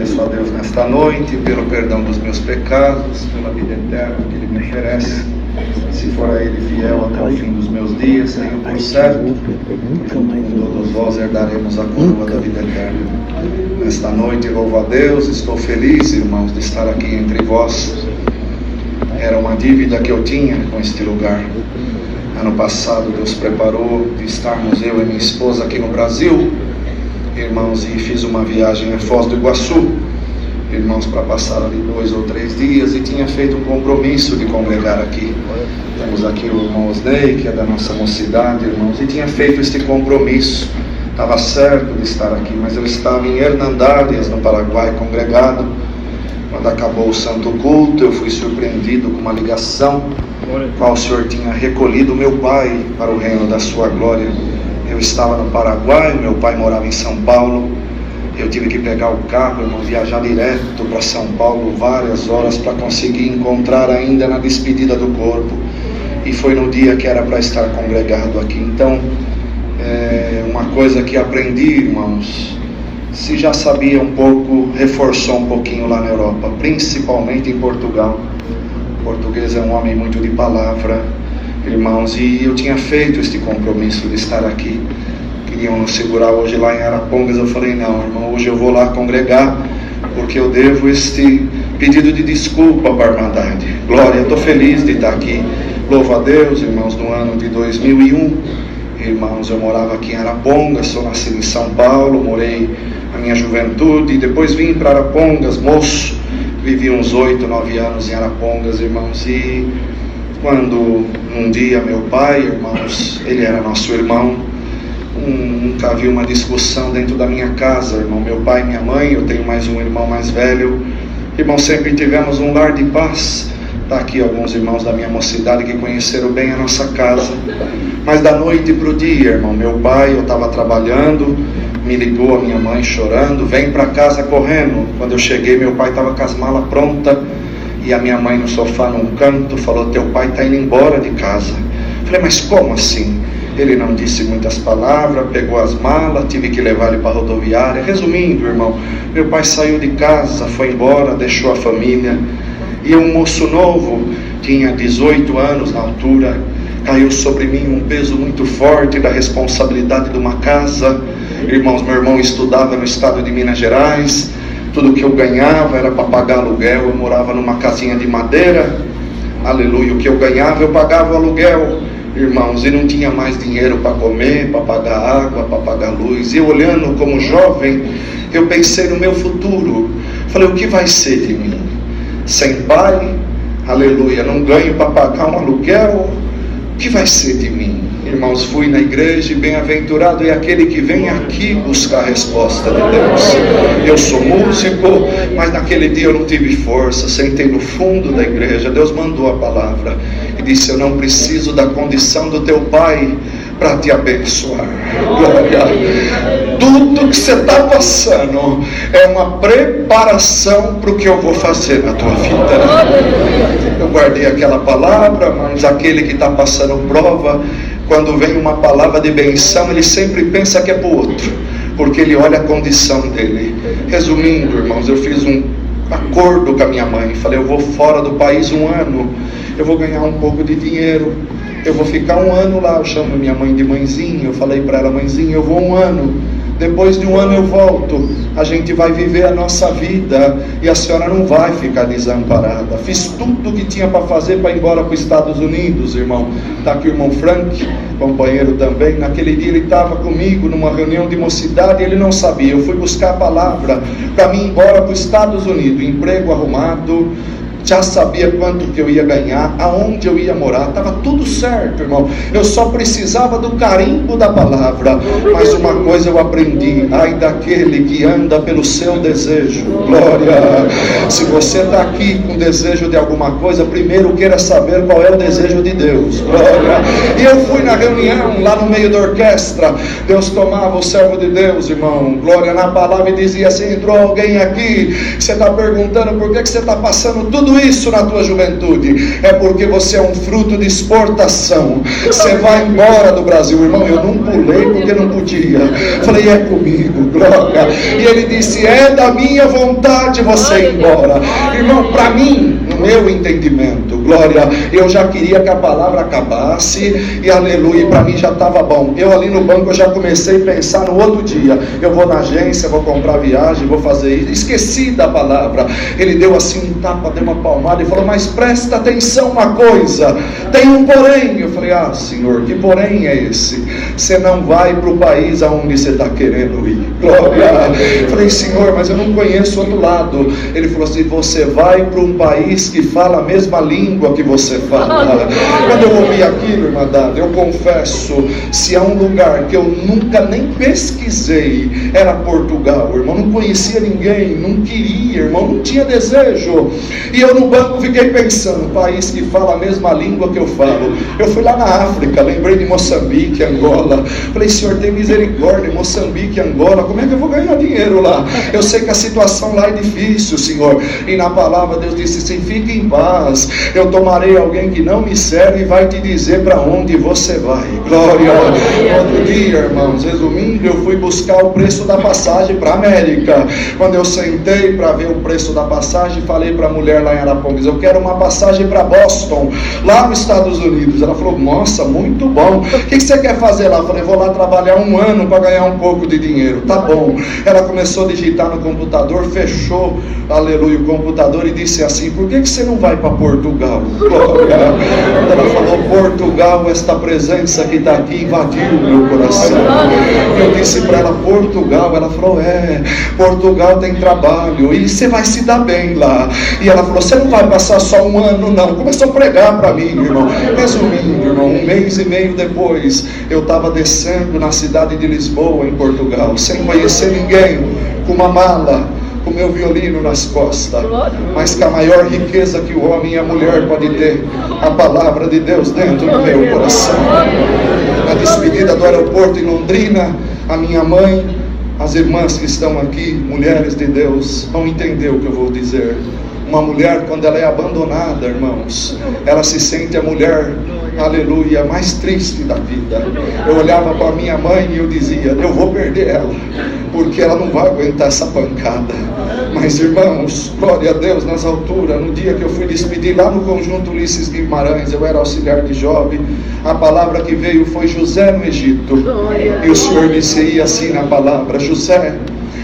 agradeço a Deus nesta noite pelo perdão dos meus pecados, pela vida eterna que Ele me oferece. Se for a Ele fiel até o fim dos meus dias, tenho por certo, junto com todos vós herdaremos a coroa da vida eterna. Nesta noite, louvo a Deus, estou feliz, irmãos, de estar aqui entre vós. Era uma dívida que eu tinha com este lugar. Ano passado Deus preparou de estarmos eu e minha esposa aqui no Brasil, irmãos, e fiz uma viagem a Foz do Iguaçu, irmãos, para passar ali 2 ou 3 dias, e tinha feito um compromisso de congregar aqui. Temos aqui o irmão Osnei, que é da nossa mocidade, irmãos, e tinha feito este compromisso. Estava certo de estar aqui, mas eu estava em Hernandárias, no Paraguai, congregado. Quando acabou o santo culto, eu fui surpreendido com uma ligação, qual o Senhor tinha recolhido meu pai para o reino da sua glória. Eu estava no Paraguai, meu pai morava em São Paulo. Eu tive que pegar o carro, irmão, viajar direto para São Paulo, várias horas, para conseguir encontrar ainda na despedida do corpo. E foi no dia que era para estar congregado aqui. Então, uma coisa que aprendi, irmãos, se já sabia um pouco, reforçou um pouquinho lá na Europa, principalmente em Portugal. O português é um homem muito de palavra, irmãos, e eu tinha feito este compromisso de estar aqui. Queriam nos segurar hoje lá em Arapongas. Eu falei, não, irmão, hoje eu vou lá congregar, porque eu devo este pedido de desculpa para a Irmandade. Glória, eu estou feliz de estar aqui. Louvo a Deus, irmãos, no ano de 2001, irmãos, eu morava aqui em Arapongas, sou nascido em São Paulo, morei a minha juventude, depois vim para Arapongas, moço, vivi uns 8, 9 anos em Arapongas, irmãos, e quando um dia meu pai, irmãos, ele era nosso irmão, nunca havia uma discussão dentro da minha casa, irmão, meu pai e minha mãe, eu tenho mais um irmão mais velho, irmão, sempre tivemos um lar de paz. Está aqui alguns irmãos da minha mocidade que conheceram bem a nossa casa. Mas da noite para o dia, irmão, meu pai, eu estava trabalhando, me ligou a minha mãe chorando, vem para casa correndo. Quando eu cheguei, meu pai estava com as malas prontas, e a minha mãe no sofá num canto falou, teu pai está indo embora de casa. Falei, mas como assim? Ele não disse muitas palavras, pegou as malas, tive que levar ele para a rodoviária. Resumindo, irmão, meu pai saiu de casa, foi embora, deixou a família. E um moço novo, tinha 18 anos na altura, caiu sobre mim um peso muito forte da responsabilidade de uma casa. Irmãos, meu irmão estudava no estado de Minas Gerais, tudo que eu ganhava era para pagar aluguel, eu morava numa casinha de madeira, aleluia, o que eu ganhava eu pagava o aluguel, irmãos, e não tinha mais dinheiro para comer, para pagar água, para pagar luz. E eu olhando como jovem, eu pensei no meu futuro, falei, o que vai ser de mim? Sem pai, aleluia, não ganho para pagar um aluguel, o que vai ser de mim? Irmãos, fui na igreja e bem-aventurado é aquele que vem aqui buscar a resposta de Deus. Eu sou músico, mas naquele dia eu não tive força, sentei no fundo da igreja, Deus mandou a palavra e disse, eu não preciso da condição do teu pai para te abençoar. Glória. Tudo que você está passando é uma preparação para o que eu vou fazer na tua vida. Eu guardei aquela palavra, mas aquele que está passando prova, quando vem uma palavra de benção, ele sempre pensa que é para o outro, porque ele olha a condição dele. Resumindo, irmãos, eu fiz um acordo com a minha mãe, falei, eu vou fora do país 1 ano, eu vou ganhar um pouco de dinheiro, eu vou ficar 1 ano lá. Eu chamo minha mãe de mãezinha, eu falei para ela, mãezinha, eu vou 1 ano, depois de 1 ano eu volto, a gente vai viver a nossa vida e a senhora não vai ficar desamparada. Fiz tudo o que tinha para fazer para ir embora para os Estados Unidos, irmão. Está aqui o irmão Frank, companheiro também. Naquele dia ele estava comigo numa reunião de mocidade e ele não sabia. Eu fui buscar a palavra para mim ir embora para os Estados Unidos, emprego arrumado, já sabia quanto que eu ia ganhar, aonde eu ia morar, estava tudo certo, irmão. Eu só precisava do carimbo da palavra. Mas uma coisa eu aprendi, ai daquele que anda pelo seu desejo. Glória. Se você está aqui com desejo de alguma coisa, primeiro queira saber qual é o desejo de Deus. Glória. E eu fui na reunião, lá no meio da orquestra, Deus tomava o servo de Deus, irmão, glória, na palavra, e dizia assim, entrou alguém aqui, você está perguntando por que você está passando tudo tudo isso na tua juventude? É porque você é um fruto de exportação. Você vai embora do Brasil. Irmão, eu não pulei porque não podia. Falei, é comigo, glória. E ele disse, é da minha vontade você ir embora. Irmão, para mim, no meu entendimento, glória, eu já queria que a palavra acabasse, e aleluia, para mim já estava bom. Eu ali no banco, eu já comecei a pensar no outro dia, eu vou na agência, vou comprar viagem, vou fazer isso, esqueci da palavra. Ele deu assim um tapa, deu uma palmada e falou, mas presta atenção uma coisa, tem um porém. Eu falei, Senhor, que porém é esse? Você não vai para o país aonde você está querendo ir, glória. Eu falei, Senhor, mas eu não conheço o outro lado. Ele falou assim, você vai para um país que fala a mesma língua que você fala. Quando eu ouvi aquilo, irmã Dada, eu confesso, se há um lugar que eu nunca nem pesquisei, era Portugal, irmão. Não conhecia ninguém, não queria, irmão, não tinha desejo. E eu no banco fiquei pensando, país que fala a mesma língua que eu falo. Eu fui lá na África, lembrei de Moçambique, Angola. Falei, Senhor, tem misericórdia, Moçambique, Angola, como é que eu vou ganhar dinheiro lá? Eu sei que a situação lá é difícil, Senhor. E na palavra Deus disse assim, fique em paz, eu tomarei alguém que não me serve e vai te dizer para onde você vai, glória. Outro dia, irmãos, resumindo, eu fui buscar o preço da passagem para a América. Quando eu sentei para ver o preço da passagem, falei para a mulher lá em Arapongas, eu quero uma passagem para Boston, lá nos Estados Unidos. Ela falou, nossa, muito bom, o que você quer fazer lá? Eu falei, vou lá trabalhar 1 ano para ganhar um pouco de dinheiro. Tá bom. Ela começou a digitar no computador, fechou, aleluia, o computador e disse assim, por que você não vai para Portugal? Ela falou, Portugal, esta presença que está aqui invadiu o meu coração. Eu disse para ela, Portugal. Ela falou, Portugal tem trabalho e você vai se dar bem lá. E ela falou, você não vai passar só 1 ano não. Começou a pregar para mim, irmão. Resumindo, irmão, 1 mês e meio depois, eu estava descendo na cidade de Lisboa, em Portugal, sem conhecer ninguém, com uma mala, com meu violino nas costas, mas que a maior riqueza que o homem e a mulher pode ter, a palavra de Deus dentro do meu coração. Na despedida do aeroporto em Londrina, a minha mãe, as irmãs que estão aqui, mulheres de Deus, vão entender o que eu vou dizer. Uma mulher, quando ela é abandonada, irmãos, ela se sente a mulher, aleluia, mais triste da vida. Eu olhava para minha mãe e eu dizia, eu vou perder ela, porque ela não vai aguentar essa pancada. Mas irmãos, glória a Deus, nas alturas, no dia que eu fui despedir lá no Conjunto Ulisses Guimarães, eu era auxiliar de Job, a palavra que veio foi José no Egito. E o Senhor disse assim na palavra, José,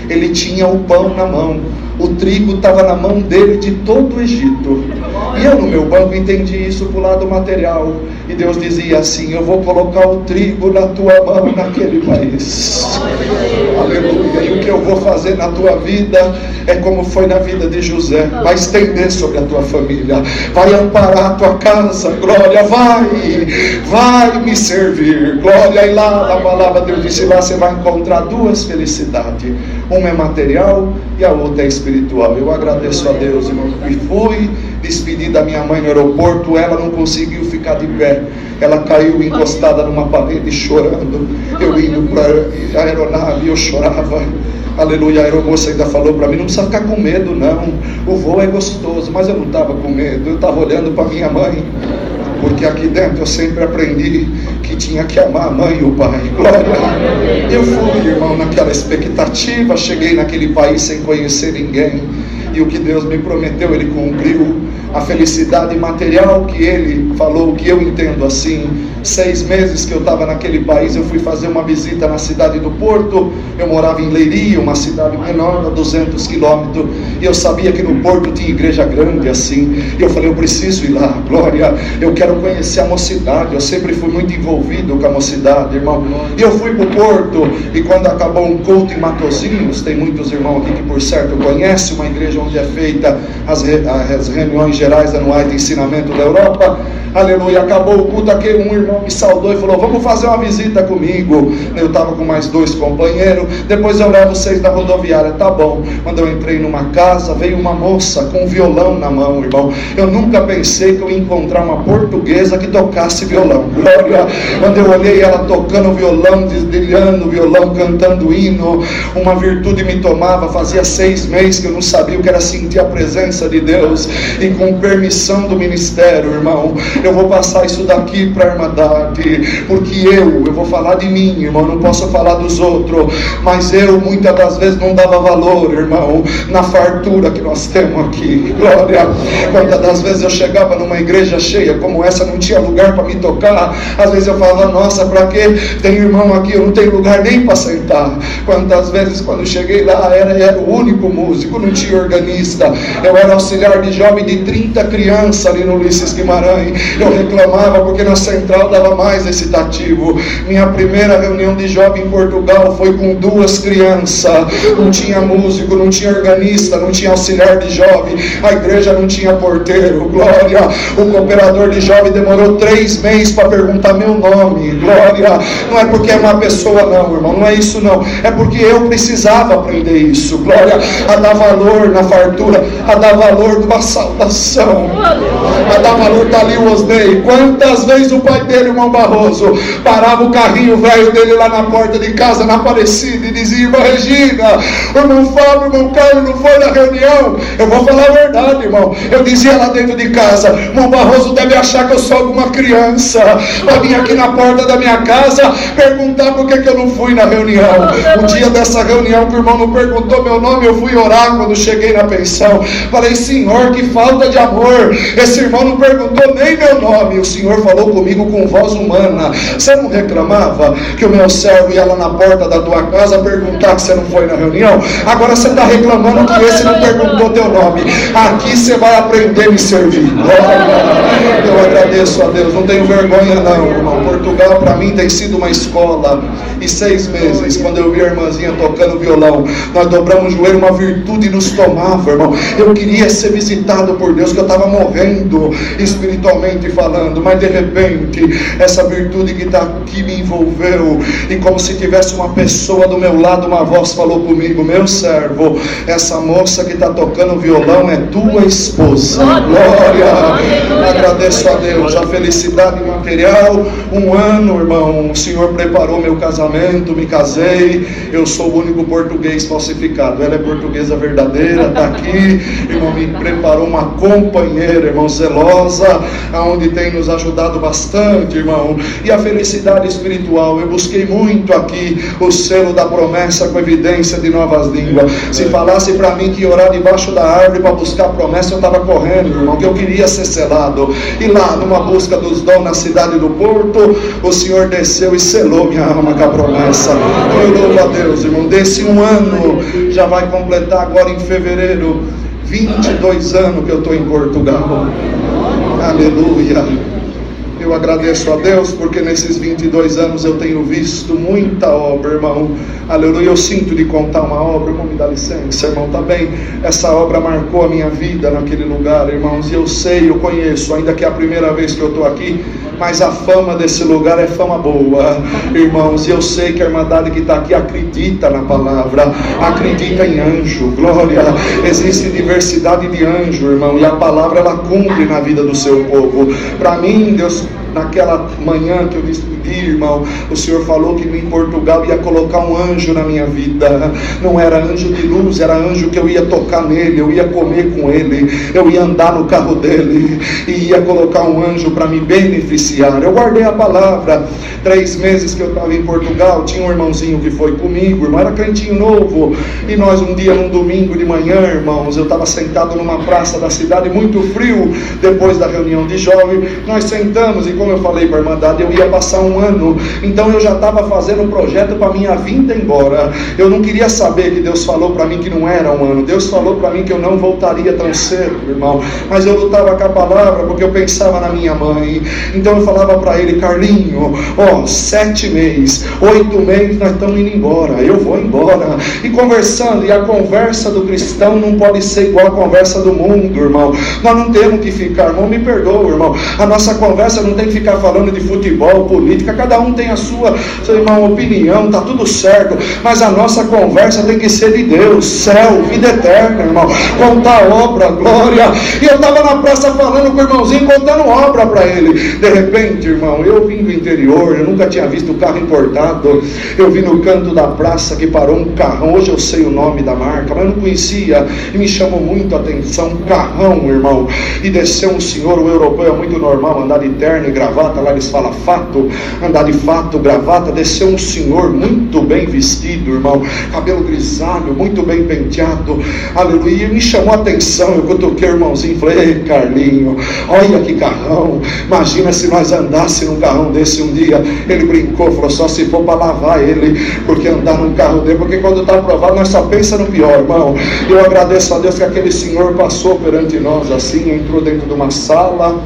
ele tinha o pão na mão, o trigo estava na mão dele de todo o Egito. E eu no meu banco entendi isso para o lado material. E Deus dizia assim, eu vou colocar o trigo na tua mão naquele país. Aleluia. E o que eu vou fazer na tua vida é como foi na vida de José. Vai estender sobre a tua família, vai amparar a tua casa, glória, vai me servir, glória. E lá na palavra Deus disse, lá você vai encontrar 2 felicidades, uma é material e a outra é espiritual. Eu agradeço a Deus, irmão, e fui despedir da minha mãe no aeroporto. Ela não conseguiu ficar de pé, ela caiu encostada numa parede chorando. Eu indo para a aeronave, eu chorava, aleluia. A aeromoça ainda falou para mim, não precisa ficar com medo não, o voo é gostoso. Mas eu não estava com medo, eu estava olhando para minha mãe, porque aqui dentro eu sempre aprendi que tinha que amar a mãe e o pai, glória. Eu fui, irmão, naquela expectativa, cheguei naquele país sem conhecer ninguém, e o que Deus me prometeu, Ele cumpriu. A felicidade material que Ele falou, que eu entendo assim, 6 meses que eu estava naquele país, eu fui fazer uma visita na cidade do Porto. Eu morava em Leiria, uma cidade menor, a 200 quilômetros, e eu sabia que no Porto tinha igreja grande assim, e eu falei, eu preciso ir lá, glória, eu quero conhecer a mocidade. Eu sempre fui muito envolvido com a mocidade, irmão. E eu fui para o Porto, e quando acabou um culto em Matosinhos, tem muitos irmãos aqui que por certo conhecem, uma igreja onde é feita as reuniões gerais anuais de ensinamento da Europa, aleluia. Acabou o culto, aquele um irmão irmão me saudou e falou: vamos fazer uma visita comigo. Eu estava com mais 2 companheiros. Depois eu levo vocês na rodoviária. Tá bom. Quando eu entrei numa casa, veio uma moça com um violão na mão, irmão. Eu nunca pensei que eu ia encontrar uma portuguesa que tocasse violão. Glória. Quando eu olhei ela tocando violão, dedilhando violão, cantando hino, uma virtude me tomava. Fazia 6 meses que eu não sabia o que era sentir a presença de Deus. E com permissão do ministério, irmão, eu vou passar isso daqui para a Irmandade, porque eu vou falar de mim, irmão, não posso falar dos outros, mas eu muitas das vezes não dava valor, irmão, na fartura que nós temos aqui. Glória. Quantas das vezes eu chegava numa igreja cheia como essa, não tinha lugar para me tocar. Às vezes eu falava: nossa, para que tem irmão aqui, eu não tenho lugar nem para sentar. Quantas vezes quando eu cheguei lá, era o único músico, não tinha organista, eu era auxiliar de jovem de 30 crianças ali no Ulisses Guimarães. Eu reclamava porque na central dava mais excitativo. Minha primeira reunião de jovem em Portugal foi com 2 crianças, não tinha músico, não tinha organista, não tinha auxiliar de jovem, a igreja não tinha porteiro. Glória. O cooperador de jovem demorou 3 meses para perguntar meu nome. Glória. Não é porque é uma pessoa não, irmão, não é isso não, é porque eu precisava aprender isso. Glória. A dar valor na fartura, a dar valor numa saudação, a dar valor da ali o Osnei. Quantas vezes o pai dele, irmão Barroso, parava o carrinho velho dele lá na porta de casa, na Aparecida, e dizia: irmã Regina, o irmão Fábio, o irmão Carlos não foi na reunião. Eu vou falar a verdade, irmão, eu dizia lá dentro de casa: irmão Barroso deve achar que eu sou alguma criança, para vir aqui na porta da minha casa perguntar por que eu não fui na reunião. Um dia dessa reunião que o irmão não perguntou meu nome, eu fui orar quando cheguei na pensão. Falei: Senhor, que falta de amor, esse irmão não perguntou nem meu nome. O Senhor falou comigo com voz humana: você não reclamava que o meu servo ia lá na porta da tua casa perguntar que você não foi na reunião? Agora você está reclamando que esse não perguntou teu nome. Aqui você vai aprender a me servir. Eu agradeço a Deus, não tenho vergonha não, irmão. Portugal para mim tem sido uma escola. E 6 meses, quando eu vi a irmãzinha tocando violão, nós dobramos o joelho, uma virtude nos tomava, irmão. Eu queria ser visitado por Deus, que eu estava morrendo espiritualmente falando, mas de repente essa virtude que está aqui me envolveu, e como se tivesse uma pessoa do meu lado, uma voz falou comigo: meu servo, essa moça que está tocando violão é tua esposa. Glória. Agradeço a Deus, a felicidade material. 1 ano, irmão, o Senhor preparou meu casamento, me casei. Eu sou o único português falsificado, ela é portuguesa verdadeira, está aqui. Irmão, me preparou uma companheira, irmão, zelosa, aonde tem nos ajudado bastante, irmão. E a felicidade espiritual, eu busquei muito aqui o selo da promessa com evidência de novas línguas. Se falasse para mim que ia orar debaixo da árvore para buscar a promessa, eu estava correndo, irmão, que eu queria ser selado. E lá, numa busca dos dons na cidade do Porto, o Senhor desceu e selou minha alma com a promessa. Eu louvo a Deus, irmão. Desse 1 ano, já vai completar agora em fevereiro 22 anos que eu estou em Portugal. Aleluia. Eu agradeço a Deus porque nesses 22 anos eu tenho visto muita obra, irmão. Aleluia. Eu sinto de contar uma obra, irmão, me dá licença, irmão, tá bem? Essa obra marcou a minha vida naquele lugar, irmãos, e eu sei, eu conheço, ainda que é a primeira vez que eu estou aqui, mas a fama desse lugar é fama boa, irmãos, e eu sei que a Irmandade que está aqui acredita na palavra, acredita em anjo. Glória. Existe diversidade de anjo, irmão, e a palavra ela cumpre na vida do seu povo. Para mim, Deus, naquela manhã que eu despedi, irmão, o Senhor falou que em Portugal ia colocar um anjo na minha vida. Não era anjo de luz, era anjo que eu ia tocar nele, eu ia comer com ele, eu ia andar no carro dele, e ia colocar um anjo para me beneficiar. Eu guardei a palavra. 3 meses que eu estava em Portugal, tinha um irmãozinho que foi comigo, irmão, era crentinho novo, e nós um dia, num domingo de manhã, irmãos, eu estava sentado numa praça da cidade, muito frio, depois da reunião de jovem, nós sentamos, e como eu falei para a Irmandade, eu ia passar 1 ano, então eu já estava fazendo um projeto para minha vinda embora. Eu não queria saber que Deus falou para mim que não era 1 ano, Deus falou para mim que eu não voltaria tão cedo, irmão, mas eu lutava com a palavra, porque eu pensava na minha mãe. Então eu falava para ele: Carlinho, 7 meses, 8 meses nós estamos indo embora, eu vou embora. E conversando, e a conversa do cristão não pode ser igual a conversa do mundo, irmão. Nós não temos que ficar, irmão, me perdoa, irmão, a nossa conversa não tem que que ficar falando de futebol, política. Cada um tem a sua irmão, opinião, tá tudo certo, mas a nossa conversa tem que ser de Deus, céu, vida eterna, irmão, contar obra, glória. E eu estava na praça falando com o irmãozinho, contando obra para ele. De repente, irmão, eu vim do interior, eu nunca tinha visto carro importado. Eu vi no canto da praça que parou um carrão. Hoje eu sei o nome da marca, mas eu não conhecia, e me chamou muito a atenção. Um carrão, irmão, e desceu um senhor. O europeu é muito normal andar de terno e gravata, lá eles falam fato, andar de fato, gravata. Desceu um senhor muito bem vestido, irmão, cabelo grisalho, muito bem penteado, aleluia. E me chamou a atenção. Eu cutuquei o irmãozinho e falei: ei, Carlinho, olha que carrão, imagina se nós andássemos num carrão desse um dia. Ele brincou, falou: só se for para lavar ele, porque andar num carro dele, porque quando está aprovado nós só pensa no pior, irmão. Eu agradeço a Deus que aquele senhor passou perante nós assim, entrou dentro de uma sala,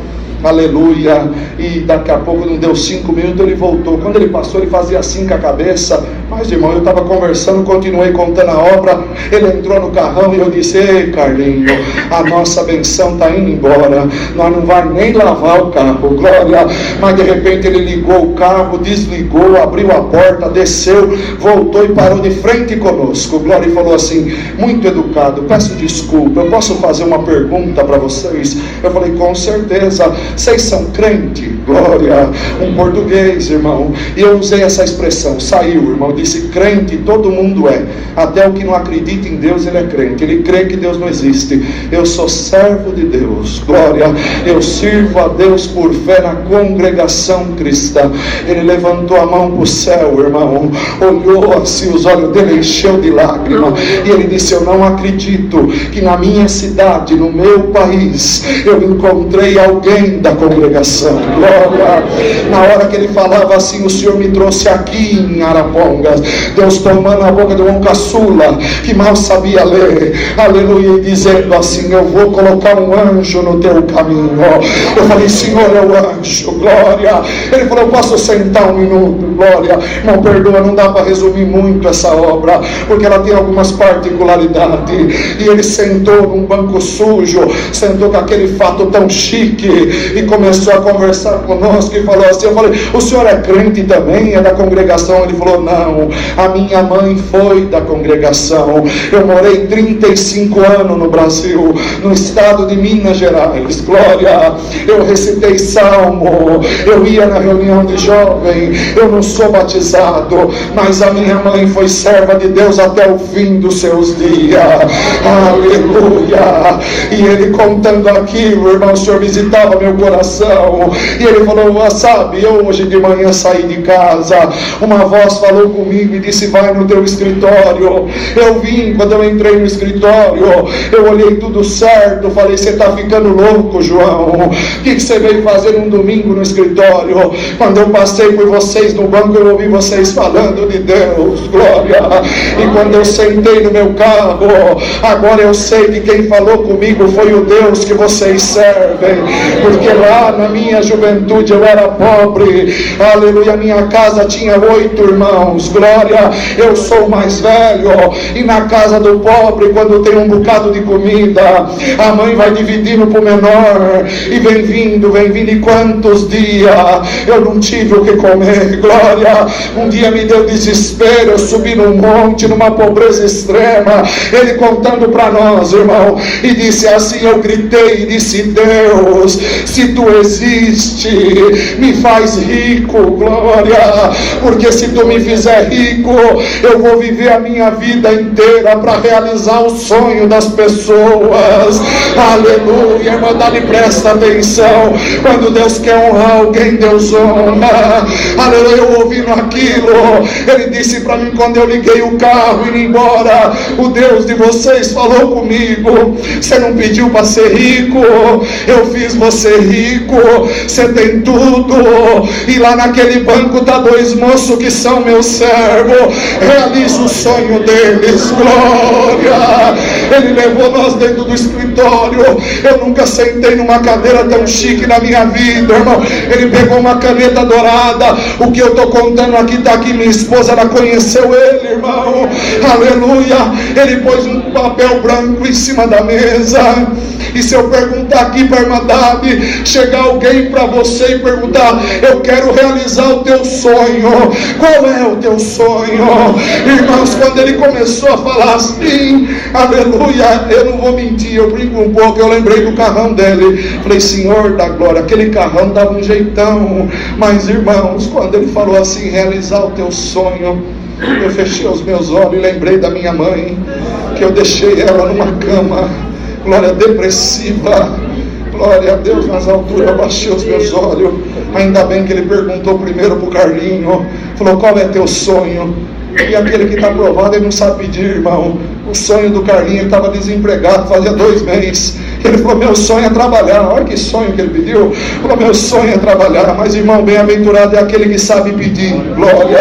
aleluia, e daqui a pouco, não deu 5 minutos, ele voltou. Quando ele passou, ele fazia assim com a cabeça. Mas, irmão, eu estava conversando, continuei contando a obra. Ele entrou no carrão e eu disse: ei, Carlinho, a nossa benção está indo embora, nós não vamos nem lavar o carro, glória. Mas de repente ele ligou o carro, desligou, abriu a porta, desceu, voltou e parou de frente conosco, glória, e falou assim, muito educado: peço desculpa, eu posso fazer uma pergunta para vocês? Eu falei: com certeza. Vocês são crente? Glória. Um português, irmão, e eu usei essa expressão, saiu, irmão, disse: crente todo mundo é, até o que não acredita em Deus ele é crente, ele crê que Deus não existe. Eu sou servo de Deus, glória, eu sirvo a Deus por fé na congregação cristã. Ele levantou a mão para o céu, irmão, olhou assim, os olhos dele encheu de lágrimas, e ele disse: eu não acredito que na minha cidade, no meu país, eu encontrei alguém da congregação, glória. Na hora que ele falava assim, o Senhor me trouxe aqui em Arapongas, Deus tomando a boca de um caçula que mal sabia ler, aleluia, e dizendo assim: eu vou colocar um anjo no teu caminho. Eu falei: Senhor, é o anjo, glória. Ele falou: eu posso sentar um minuto, glória. Não, perdoa, não dá para resumir muito essa obra, porque ela tem algumas particularidades. E ele sentou num banco sujo, sentou com aquele fato tão chique, e começou a conversar conosco e falou assim, eu falei: o senhor é crente também? É da congregação? Ele falou: não, a minha mãe foi da congregação, eu morei 35 anos no Brasil, no estado de Minas Gerais, glória, eu recitei salmo, eu ia na reunião de jovem, eu não sou batizado, mas a minha mãe foi serva de Deus até o fim dos seus dias, aleluia. E ele contando aquilo, irmão, o Senhor visitava meu coração, e ele falou: sabe, eu hoje de manhã saí de casa, uma voz falou comigo e disse: vai no teu escritório. Eu vim, quando eu entrei no escritório, eu olhei tudo certo, falei: você está ficando louco, João, o que você veio fazer um domingo no escritório? Quando eu passei por vocês no banco, eu ouvi vocês falando de Deus, glória, e quando eu sentei no meu carro, agora eu sei que quem falou comigo foi o Deus que vocês servem, porque lá na minha juventude eu era pobre, aleluia, minha casa tinha 8 irmãos, glória, eu sou o mais velho, e na casa do pobre, quando tem um bocado de comida, a mãe vai dividindo para o menor, e vem vindo, e quantos dias eu não tive o que comer, glória. Um dia me deu desespero, eu subi num monte, numa pobreza extrema, ele contando para nós, irmão, e disse assim, eu gritei e disse: Deus, se tu existe, me faz rico, glória, porque se tu me fizer rico, eu vou viver a minha vida inteira para realizar o sonho das pessoas, aleluia. Irmandade, presta atenção, quando Deus quer honrar alguém, Deus honra, aleluia. Eu ouvindo aquilo, ele disse para mim, quando eu liguei o carro indo embora, o Deus de vocês falou comigo: você não pediu para ser rico, eu fiz você rico, você tem tudo, e lá naquele banco tá 2 moços que são meus servos, realiza o sonho deles, glória. Ele levou nós dentro do escritório. Eu nunca sentei numa cadeira tão chique na minha vida, irmão. Ele pegou uma caneta dourada. O que eu estou contando aqui está aqui. Minha esposa, ela conheceu ele, irmão. Aleluia. Ele pôs um papel branco em cima da mesa. E se eu perguntar aqui para a irmã Davi, chegar alguém para você e perguntar: eu quero realizar o teu sonho, qual é o teu sonho? Irmãos, quando ele começou a falar assim, aleluia, eu não vou mentir, eu brinco um pouco, eu lembrei do carrão dele. Falei: Senhor da glória, aquele carrão dava um jeitão. Mas irmãos, quando ele falou assim, realizar o teu sonho, eu fechei os meus olhos e lembrei da minha mãe, que eu deixei ela numa cama, glória, depressiva. Glória a Deus, nas alturas eu baixei os meus olhos. Ainda bem que ele perguntou primeiro para o Carlinho, falou: qual é teu sonho? E aquele que está aprovado, ele não sabe pedir, irmão. O sonho do Carlinho, ele estava desempregado, fazia 2 meses. Ele falou: meu sonho é trabalhar. Olha que sonho que ele pediu. Ele falou: meu sonho é trabalhar. Mas irmão, bem-aventurado é aquele que sabe pedir. Glória.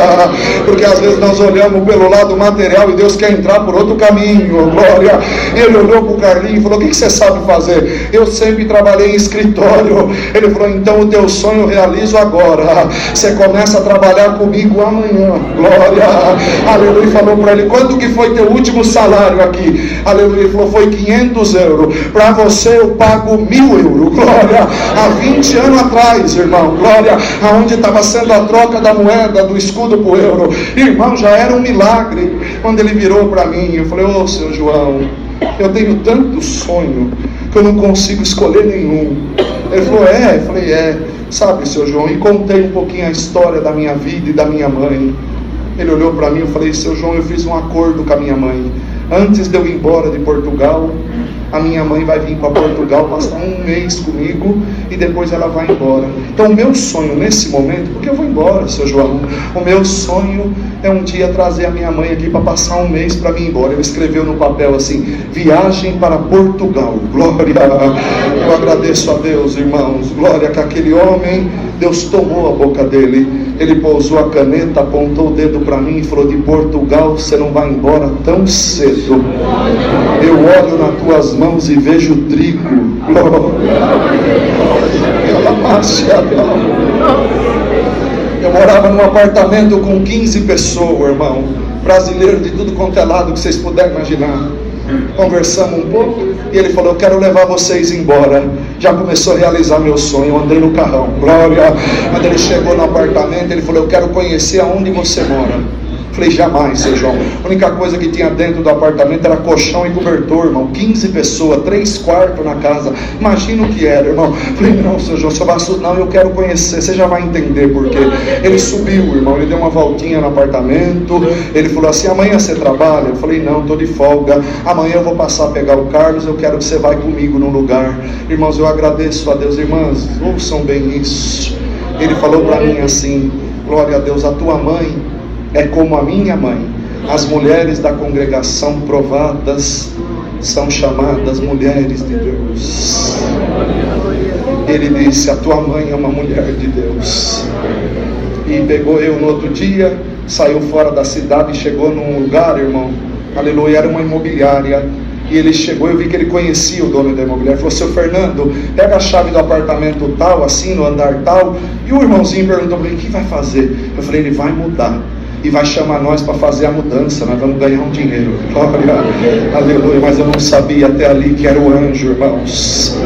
Porque às vezes nós olhamos pelo lado material e Deus quer entrar por outro caminho. Glória. E ele olhou para o Carlinho e falou: o que você sabe fazer? Eu sempre trabalhei em escritório. Ele falou: então o teu sonho eu realizo agora. Você começa a trabalhar comigo amanhã. Glória. Aleluia. E falou para ele: quanto que foi teu último salário aqui? Aleluia. Ele falou: foi 500 euros. Para você eu pago 1.000 euros. Glória. Há 20 anos atrás, irmão. Glória. Aonde estava sendo a troca da moeda, do escudo para o euro. Irmão, já era um milagre. Quando ele virou para mim, eu falei: ô seu João, eu tenho tanto sonho que eu não consigo escolher nenhum. Ele falou: é? Eu falei: é. Sabe, seu João, e contei um pouquinho a história da minha vida e da minha mãe. Ele olhou para mim e eu falei: seu João, eu fiz um acordo com a minha mãe. Antes de eu ir embora de Portugal, a minha mãe vai vir para Portugal, passar 1 mês comigo e depois ela vai embora. Então o meu sonho nesse momento, porque eu vou embora, seu João, o meu sonho é um dia trazer a minha mãe aqui para passar 1 mês para mim ir embora. Ele escreveu no papel assim: viagem para Portugal. Glória. Eu agradeço a Deus, irmãos. Glória, que aquele homem, Deus tomou a boca dele. Ele pousou a caneta, apontou o dedo para mim e falou: de Portugal você não vai embora tão cedo. Eu olho nas tuas mãos e vejo trigo. Eu morava num apartamento com 15 pessoas, irmão. Brasileiro de tudo quanto é lado que vocês puderem imaginar. Conversamos um pouco e ele falou: eu quero levar vocês embora. Já começou a realizar meu sonho. Eu andei no carrão. Glória. Quando ele chegou no apartamento, ele falou: eu quero conhecer aonde você mora. Falei: jamais, seu João. A única coisa que tinha dentro do apartamento era colchão e cobertor, irmão. 15 pessoas, 3 quartos na casa. Imagina o que era, irmão. Falei: não, seu João, seu Vasco, não, eu quero conhecer. Você já vai entender por quê. Ele subiu, irmão. Ele deu uma voltinha no apartamento. Ele falou assim: amanhã você trabalha? Eu falei: não, estou de folga. Amanhã eu vou passar a pegar o Carlos. Eu quero que você vá comigo num lugar. Irmãos, eu agradeço a Deus. Irmãs, ouçam bem isso. Ele falou para mim assim: glória a Deus, a tua mãe é como a minha mãe. As mulheres da congregação provadas são chamadas mulheres de Deus. Ele disse: a tua mãe é uma mulher de Deus. E pegou eu no outro dia, saiu fora da cidade e chegou num lugar, irmão, aleluia, era uma imobiliária. E ele chegou, eu vi que ele conhecia o dono da imobiliária. Falou: seu Fernando, pega a chave do apartamento tal, assim, no andar tal. E o irmãozinho perguntou para ele: o que vai fazer? Eu falei: ele vai mudar e vai chamar nós para fazer a mudança, nós vamos ganhar um dinheiro. Glória, aleluia. Mas eu não sabia até ali que era o anjo, irmãos.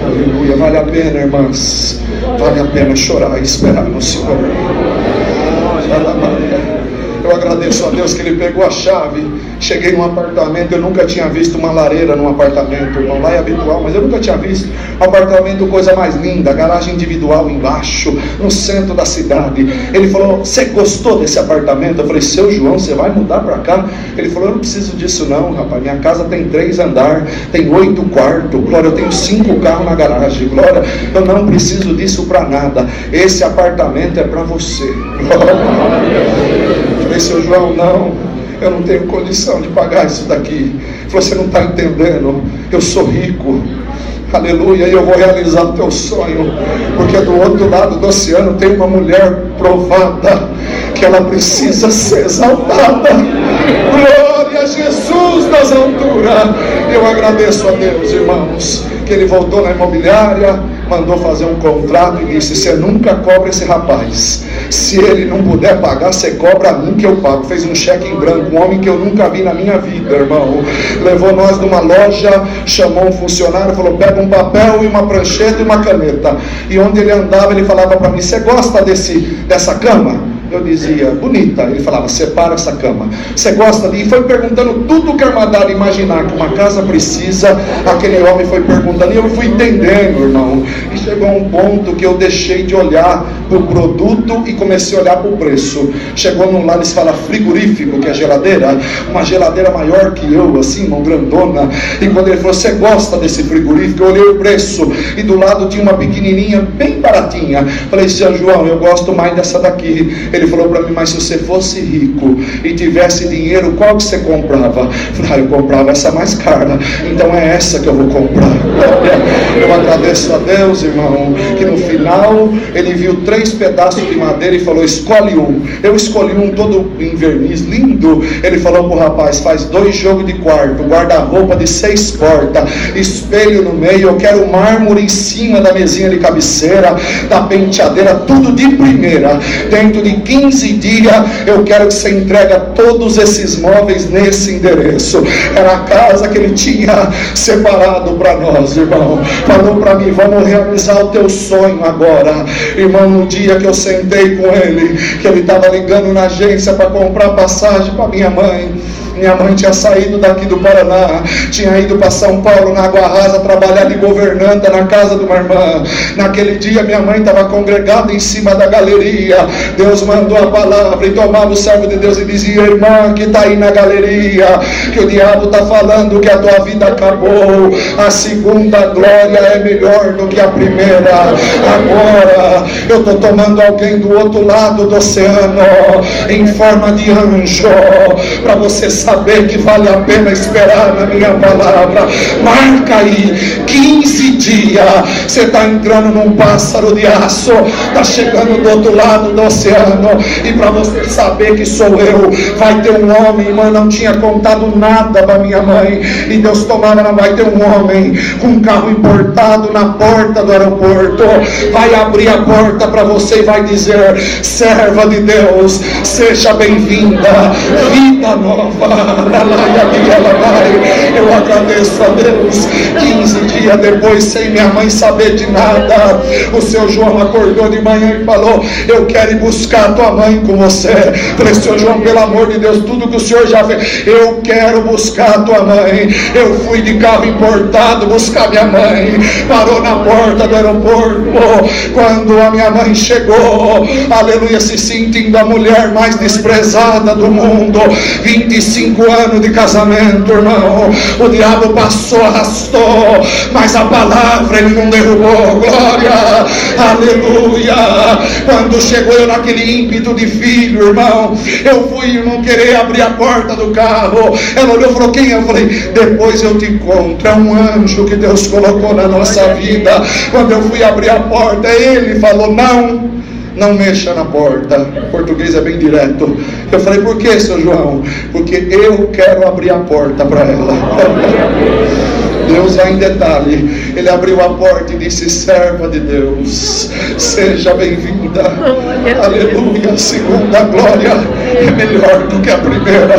Aleluia. Vale a pena, irmãs, vale a pena chorar e esperar no Senhor. Eu agradeço a Deus que ele pegou a chave. Cheguei num apartamento, eu nunca tinha visto uma lareira num apartamento, irmão. Lá é habitual, mas eu nunca tinha visto. Apartamento, coisa mais linda, garagem individual embaixo, no centro da cidade. Ele falou: você gostou desse apartamento? Eu falei: seu João, você vai mudar para cá? Ele falou: eu não preciso disso não, rapaz. Minha casa tem 3 andares, tem 8 quartos. Glória, eu tenho 5 carros na garagem. Glória, eu não preciso disso para nada. Esse apartamento é para você. Glória. Eu falei: seu João, não, eu não tenho condição de pagar isso daqui. Ele falou: você não está entendendo, eu sou rico, aleluia, e eu vou realizar o teu sonho, porque do outro lado do oceano tem uma mulher provada, que ela precisa ser exaltada. Glória a Jesus nas alturas. Eu agradeço a Deus, irmãos, que ele voltou na imobiliária, mandou fazer um contrato e disse: você nunca cobra esse rapaz, se ele não puder pagar, você cobra a mim que eu pago. Fez um cheque em branco, um homem que eu nunca vi na minha vida, irmão. Levou nós numa loja, chamou um funcionário, falou: pega um papel e uma prancheta e uma caneta. E onde ele andava, ele falava para mim: você gosta dessa cama? Eu dizia: bonita. Ele falava: separa essa cama. Você gosta de... E foi perguntando tudo que a armadilha imaginar que uma casa precisa. Aquele homem foi perguntando e eu fui entendendo, irmão. E chegou a um ponto que eu deixei de olhar para o produto e comecei a olhar para o preço. Chegou num lado, eles falam frigorífico, que é geladeira, uma geladeira maior que eu, assim, uma grandona. E quando ele falou: você gosta desse frigorífico? Eu olhei o preço e do lado tinha uma pequenininha, bem baratinha. Falei: seu João, eu gosto mais dessa daqui. Ele falou para mim: mas se você fosse rico e tivesse dinheiro, qual que você comprava? Eu falei: eu comprava essa mais cara. Então é essa que eu vou comprar. Eu agradeço a Deus, irmão, que no final ele viu 3 pedaços de madeira e falou: escolhe um. Eu escolhi um todo em verniz, lindo. Ele falou pro rapaz: faz 2 jogos de quarto, guarda-roupa de 6 portas, espelho no meio, eu quero mármore em cima da mesinha de cabeceira, da penteadeira, tudo de primeira. Dentro de 15 dias eu quero que você entregue todos esses móveis nesse endereço. Era a casa que ele tinha separado para nós, irmão. Falou para mim: vamos realizar o teu sonho agora. Irmão, no dia que eu sentei com ele, que ele estava ligando na agência para comprar passagem para minha mãe. Minha mãe tinha saído daqui do Paraná, tinha ido para São Paulo, na Água Rasa, trabalhar de governanta na casa de uma irmã. Naquele dia minha mãe estava congregada em cima da galeria. Deus mandou a palavra e tomava o servo de Deus e dizia: irmã que está aí na galeria, que o diabo está falando que a tua vida acabou, a segunda glória é melhor do que a primeira. Agora eu estou tomando alguém do outro lado do oceano em forma de anjo, para você saber que vale a pena esperar na minha palavra. Marca aí 15 dias. Você está entrando num pássaro de aço, está chegando do outro lado do oceano. E para você saber que sou eu, vai ter um homem. Irmã, não tinha contado nada para minha mãe, e Deus tomava, vai ter um homem com um carro importado na porta do aeroporto, vai abrir a porta para você e vai dizer: serva de Deus, seja bem-vinda, vida nova. Eu agradeço a Deus. 15 dias depois, sem minha mãe saber de nada, o seu João acordou de manhã e falou: eu quero ir buscar a tua mãe com você. Falei: seu João, pelo amor de Deus, tudo que o senhor já fez, eu quero buscar a tua mãe. Eu fui de carro importado buscar minha mãe. Parou na porta do aeroporto. Quando a minha mãe chegou, aleluia, se sentindo a mulher mais desprezada do mundo, 25 anos de casamento, irmão, o diabo passou, arrastou, mas a palavra ele não derrubou. Glória, aleluia. Quando chegou eu naquele ímpeto de filho, irmão, eu fui não querer abrir a porta do carro. Ela olhou e falou: quem é? Eu falei: depois eu te conto, é um anjo que Deus colocou na nossa vida. Quando eu fui abrir a porta, ele falou: não mexa na porta. O português é bem direto. Eu falei: por que, seu João? Porque eu quero abrir a porta para ela. Deus vai em detalhe. Ele abriu a porta e disse: serva de Deus, seja bem-vinda. Aleluia. A segunda glória é melhor do que a primeira.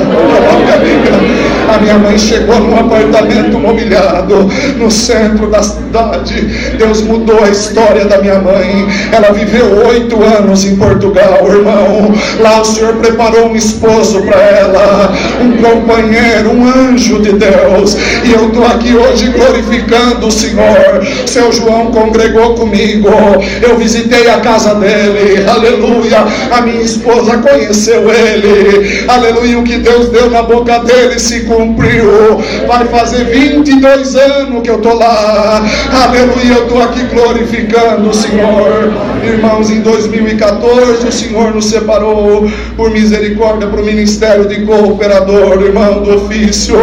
A minha mãe chegou num apartamento mobiliado no centro da cidade. Deus mudou a história da minha mãe. Ela viveu 8 anos em Portugal, irmão. Lá o Senhor preparou um esposo para ela, um companheiro, um anjo de Deus. E eu estou aqui hoje glorificando o Senhor. Seu João congregou comigo, eu visitei a casa dele, aleluia. A minha esposa conheceu ele, aleluia. O que Deus deu na boca dele se cumpriu. Vai fazer 22 anos que eu estou lá, aleluia. Eu estou aqui glorificando o Senhor. Irmãos, em 2014 o Senhor nos separou por misericórdia para o ministério de cooperador, irmão, do ofício.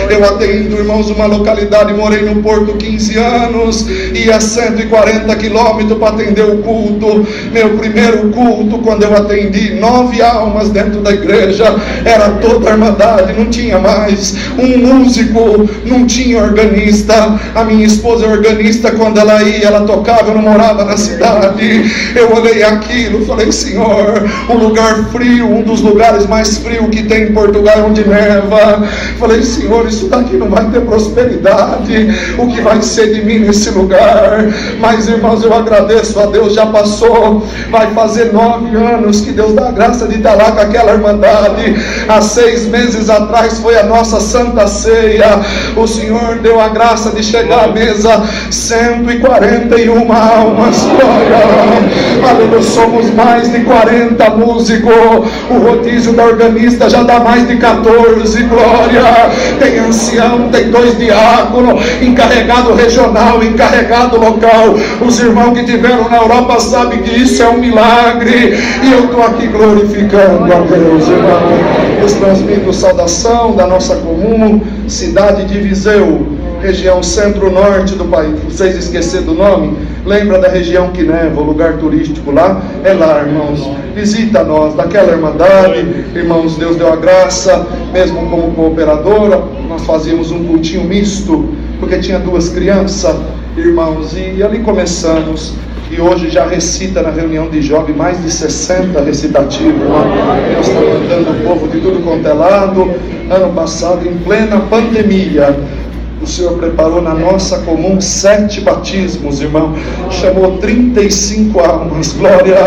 Eu atendo, irmãos, uma localidade, morei no Porto 15 anos, ia 140 quilômetros para atender o culto. Meu primeiro culto, quando eu atendi 9 almas dentro da igreja, era toda a Irmandade, não tinha mais um músico, não tinha organista. A minha esposa é organista, quando ela ia, ela tocava, eu não morava na cidade. Eu olhei aquilo, falei, Senhor, um lugar frio, um dos lugares mais frios que tem em Portugal, onde neva. Falei, Senhor, isso daqui não vai ter prosperidade, o que vai ser de mim nesse lugar? Mas, irmãos, eu agradeço a Deus, já passou, vai fazer 9 anos que Deus dá a graça de estar lá com aquela Irmandade. Há 6 meses atrás foi a nossa Santa Ceia, o Senhor deu a graça de chegar à mesa, 141 almas, glória, aleluia, somos mais de 40 músicos, o rodízio da organista já dá mais de 14, glória, tem ancião, tem 2 diáconos, encarregado regional, encarregado local. Os irmãos que tiveram na Europa sabem que isso é um milagre, e eu estou aqui glorificando a Deus, irmão. Eu transmito saudação da nossa comum, cidade de Viseu, região centro-norte do país. Vocês esqueceram do nome? Lembra da região que neva, o lugar turístico lá? É lá, irmãos. Visita nós, daquela Irmandade, irmãos, Deus deu a graça, mesmo como cooperadora, nós fazíamos um cultinho misto, porque tinha 2 crianças, irmãos, e ali começamos. E hoje já recita na reunião de jovem mais de 60 recitativos, irmão. Deus está mandando o povo de tudo quanto é lado. Ano passado, em plena pandemia, o Senhor preparou na nossa comum 7 batismos, irmão. Chamou 35 almas, glória.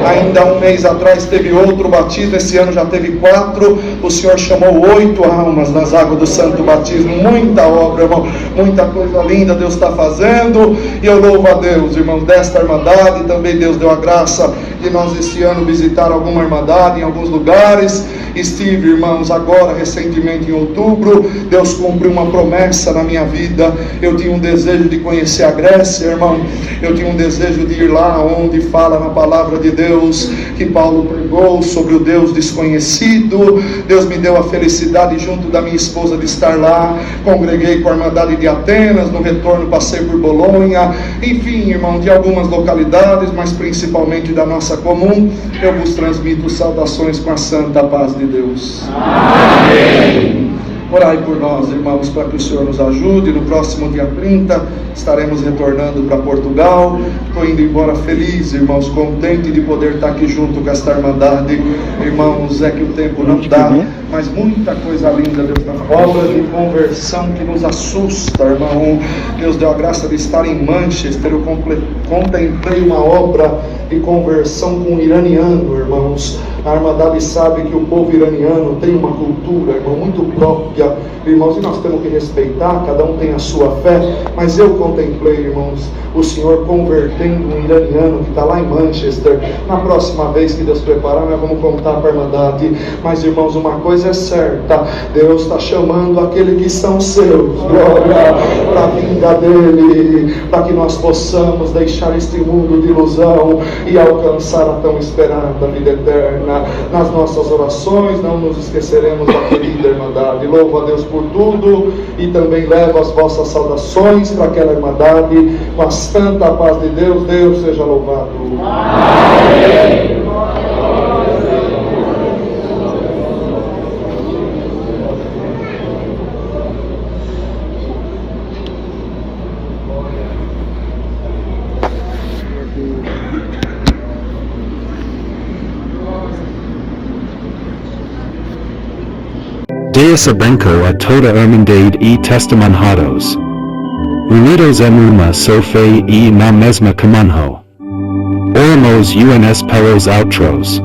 Ainda um mês atrás teve outro batismo, esse ano já teve 4. O Senhor chamou 8 almas nas águas do Santo Batismo. Muita obra, irmão, muita coisa linda Deus está fazendo. E eu louvo a Deus, irmão, desta Irmandade. Também Deus deu a graça de nós esse ano visitar alguma Irmandade em alguns lugares. Estive, irmãos, agora recentemente em outubro. Deus cumpriu uma promessa na minha vida. Eu tinha um desejo de conhecer a Grécia, irmão. Eu tinha um desejo de ir lá onde fala na palavra de Deus que Paulo pregou sobre o Deus desconhecido. Deus me deu a felicidade, junto da minha esposa, de estar lá. Congreguei com a Irmandade de Atenas, no retorno passei por Bolonha, enfim, irmão, de algumas localidades, mas principalmente da nossa comum. Eu vos transmito saudações com a santa paz de Deus. Amém. Orai por nós, irmãos, para que o Senhor nos ajude. No próximo dia 30 estaremos retornando para Portugal. Estou indo embora feliz, irmãos, contente de poder estar aqui junto com esta Irmandade. Irmãos, é que o tempo não dá, mas muita coisa linda Deus está fazendo. Obra de conversão que nos assusta, irmão. Deus deu a graça de estar em Manchester. Eu contemplei uma obra de conversão com um iraniano, irmãos. A Irmandade sabe que o povo iraniano tem uma cultura, irmão, muito própria, irmãos, e nós temos que respeitar, cada um tem a sua fé, mas eu contemplei, irmãos, o Senhor convertendo um iraniano que está lá em Manchester. Na próxima vez que Deus preparar, nós vamos contar para a Irmandade. Mas, irmãos, uma coisa é certa, Deus está chamando aqueles que são seus, glória, para a vinda dEle, para que nós possamos deixar este mundo de ilusão e alcançar a tão esperada vida eterna. Nas nossas orações não nos esqueceremos da querida Irmandade. Louvo a Deus por tudo, e também levo as vossas saudações para aquela Irmandade, com a santa paz de Deus. Deus seja louvado. Amém. Deus abençoe a toda Irmandade e testemunhados. Unidos em uma só fé e na mesma comunhão. Oramos uns pelos outros.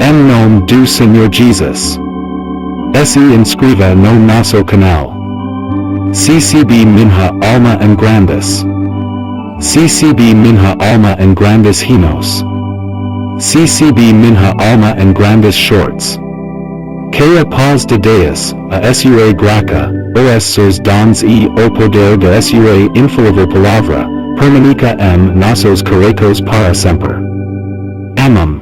Em nome do Senhor Jesus. Se inscreva no nosso canal. CCB minha alma em grandes. CCB minha alma em grandes hinos. CCB minha alma em grandes shorts. Que a paz de Deus, a sua graça, os seus dons e o poder de sua infalível palavra, permaneça em nossos corações para sempre. Amém.